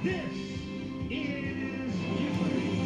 This is Jeopardy!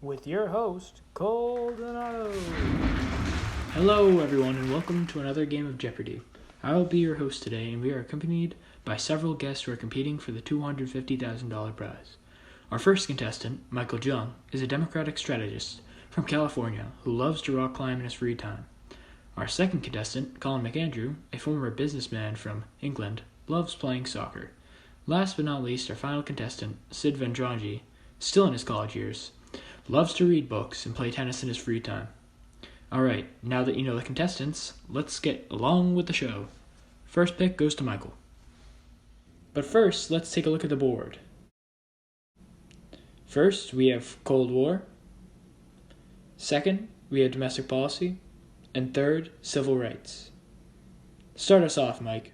With your host, Colin. Hello, everyone, and welcome to another game of Jeopardy! I will be your host today, and we are accompanied by several guests who are competing for the $250,000 prize. Our first contestant, Michael Jung, is a Democratic strategist from California who loves to rock climb in his free time. Our second contestant, Colin McAndrew, a former businessman from England, loves playing soccer. Last but not least, our final contestant, Sid Vendrangi, still in his college years, loves to read books and play tennis in his free time. Alright, now that you know the contestants, let's get along with the show. First pick goes to Michael. But first, let's take a look at the board. First, we have Cold War. Second, we have domestic policy. And third, civil rights. Start us off, Mike.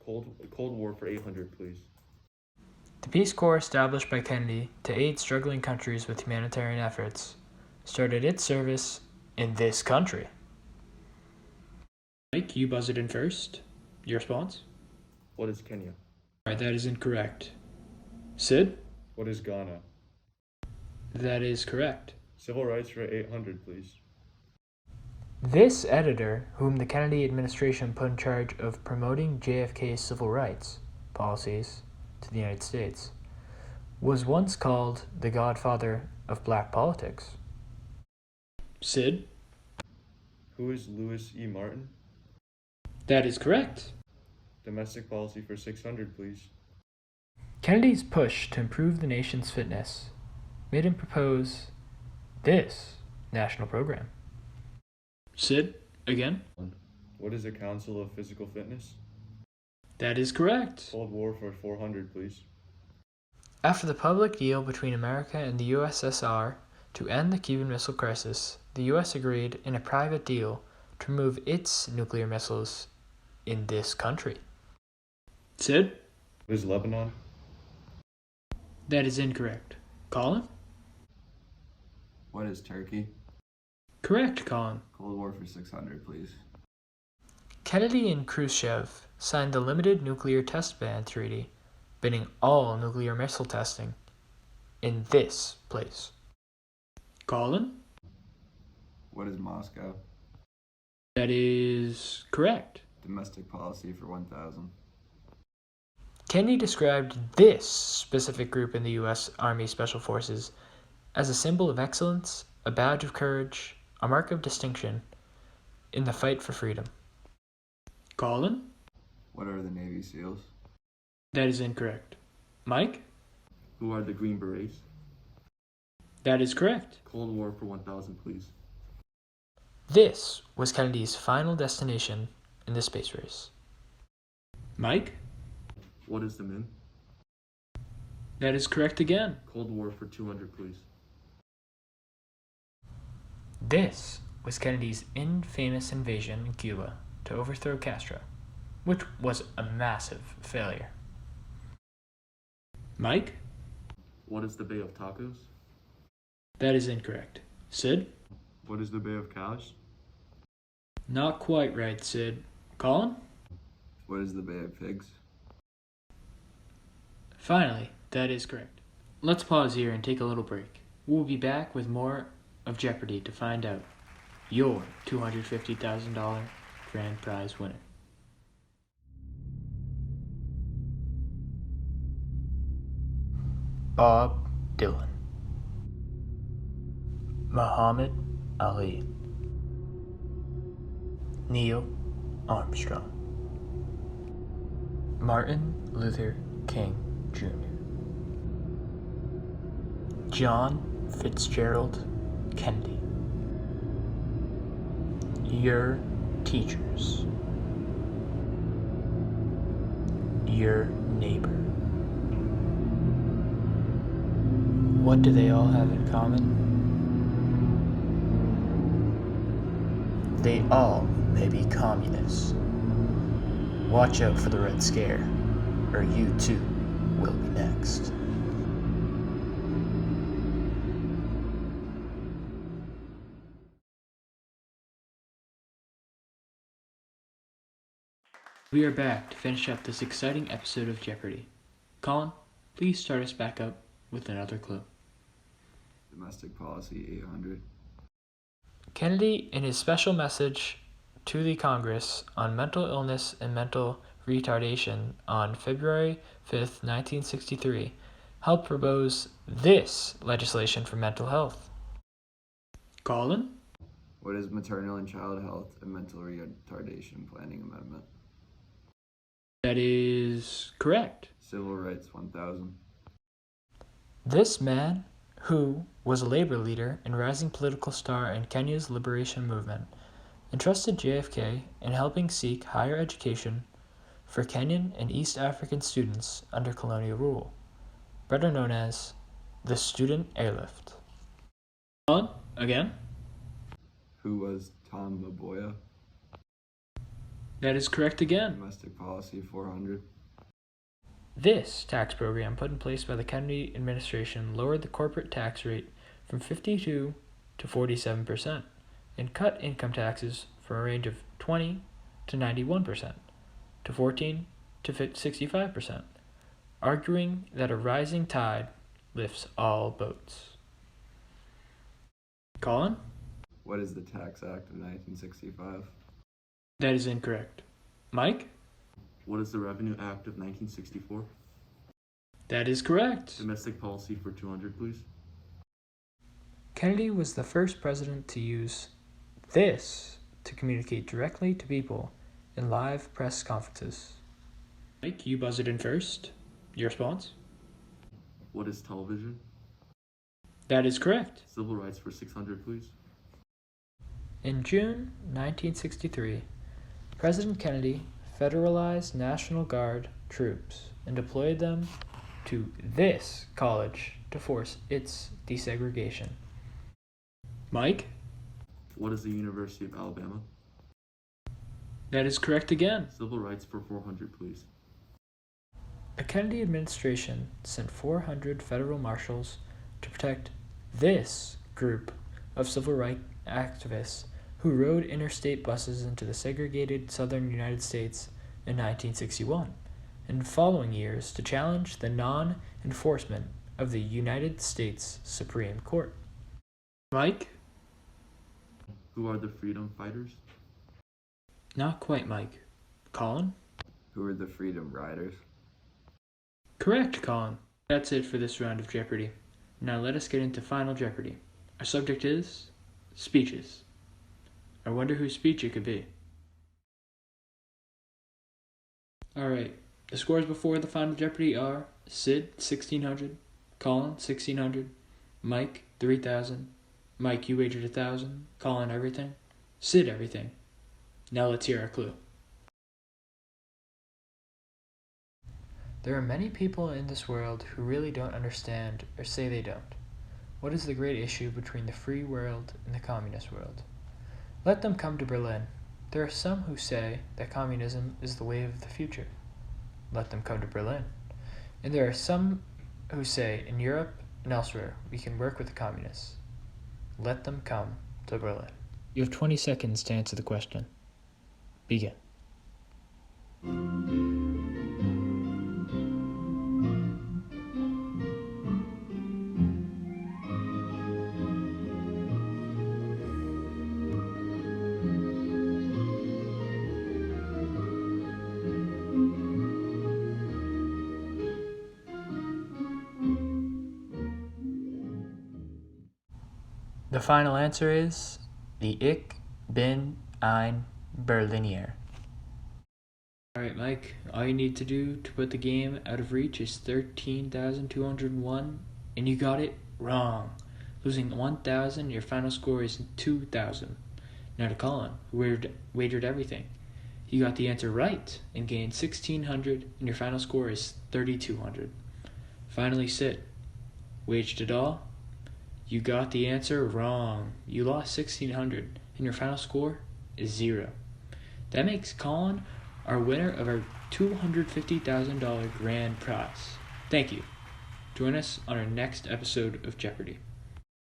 Cold War for 800, please. The Peace Corps, established by Kennedy to aid struggling countries with humanitarian efforts, started its service in this country. Mike, you buzzed it in first. Your response? What is Kenya? Alright, that is incorrect. Sid? What is Ghana? That is correct. Civil rights for 800, please. This editor, whom the Kennedy administration put in charge of promoting JFK's civil rights policies to the United States, was once called the godfather of black politics. Sid? Who is Louis E. Martin? That is correct. Domestic policy for 600, please. Kennedy's push to improve the nation's fitness made him propose this national program. Sid, again? What is the Council of Physical Fitness? That is correct. Cold War for 400, please. After the public deal between America and the USSR to end the Cuban Missile Crisis, the US agreed in a private deal to remove its nuclear missiles in this country. Sid? What is Lebanon? That is incorrect. Colin? What is Turkey? Correct, Colin. Cold War for 600, please. Kennedy and Khrushchev signed the Limited Nuclear Test Ban Treaty, banning all nuclear missile testing in this place. Colin? What is Moscow? That is correct. Domestic policy for 1,000. Kennedy described this specific group in the U.S. Army Special Forces as a symbol of excellence, a badge of courage, a mark of distinction in the fight for freedom. Colin? What are the Navy SEALs? That is incorrect. Mike? Who are the Green Berets? That is correct. Cold War for 1,000, please. This was Kennedy's final destination in the space race. Mike? What is the Moon? That is correct again. Cold War for 200, please. This was Kennedy's infamous invasion in Cuba to overthrow Castro, which was a massive failure. Mike? What is the Bay of Tacos? That is incorrect. Sid? What is the Bay of Cows? Not quite right, Sid. Colin? What is the Bay of Pigs? Finally, that is correct. Let's pause here and take a little break. We'll be back with more of Jeopardy to find out your $250,000 grand prize winner. Bob Dylan. Muhammad Ali. Neil Armstrong. Martin Luther King Jr. John Fitzgerald Kennedy. Your teachers. Your neighbor. What do they all have in common? They all may be communists. Watch out for the Red Scare, or you too will be next. We are back to finish up this exciting episode of Jeopardy. Colin, please start us back up with another clue. Domestic policy 800. Kennedy, in his special message to the Congress on mental illness and mental retardation on February 5th, 1963, helped propose this legislation for mental health. Colin? What is maternal and child health and mental retardation planning amendment? That is correct. Civil rights 1000. This man, who was a labor leader and rising political star in Kenya's liberation movement, entrusted JFK in helping seek higher education for Kenyan and East African students under colonial rule, better known as the Student Airlift. On again? Who was Tom Maboya? That is correct again. Domestic policy 400. This tax program put in place by the Kennedy administration lowered the corporate tax rate from 52 to 47% and cut income taxes from a range of 20 to 91% to 14 to 65%, arguing that a rising tide lifts all boats. Colin? What is the Tax Act of 1965? That is incorrect. Mike? What is the Revenue Act of 1964? That is correct. Domestic policy for 200, please. Kennedy was the first president to use this to communicate directly to people in live press conferences. Mike, you buzzed in first. Your response? What is television? That is correct. Civil rights for 600, please. In June 1963, President Kennedy federalized National Guard troops and deployed them to this college to force its desegregation. Mike? What is the University of Alabama? That is correct again. Civil rights for 400, please. The Kennedy administration sent 400 federal marshals to protect this group of civil rights activists who rode interstate buses into the segregated southern United States in 1961, and following years to challenge the non-enforcement of the United States Supreme Court. Mike? Who are the freedom fighters? Not quite, Mike. Colin? Who are the Freedom Riders? Correct, Colin. That's it for this round of Jeopardy. Now let us get into Final Jeopardy. Our subject is speeches. I wonder whose speech it could be. Alright, the scores before the Final Jeopardy are Sid, 1600, Colin, 1600, Mike, 3000, Mike, you wagered 1000, Colin, everything, Sid, everything. Now let's hear our clue. There are many people in this world who really don't understand or say they don't. What is the great issue between the free world and the communist world? Let them come to Berlin. There are some who say that communism is the way of the future. Let them come to Berlin. And there are some who say in Europe and elsewhere we can work with the communists. Let them come to Berlin. You have 20 seconds to answer the question. Begin. The final answer is the Ich bin ein Berliner. Alright, Mike, all you need to do to put the game out of reach is 13,201, and you got it wrong. Losing 1,000, your final score is 2,000. Now to Colin, who wagered everything. He got the answer right and gained 1,600, and your final score is 3,200. Finally, Sid, waged it all. You got the answer wrong. You lost 1,600, and your final score is 0. That makes Colin our winner of our $250,000 grand prize. Thank you. Join us on our next episode of Jeopardy!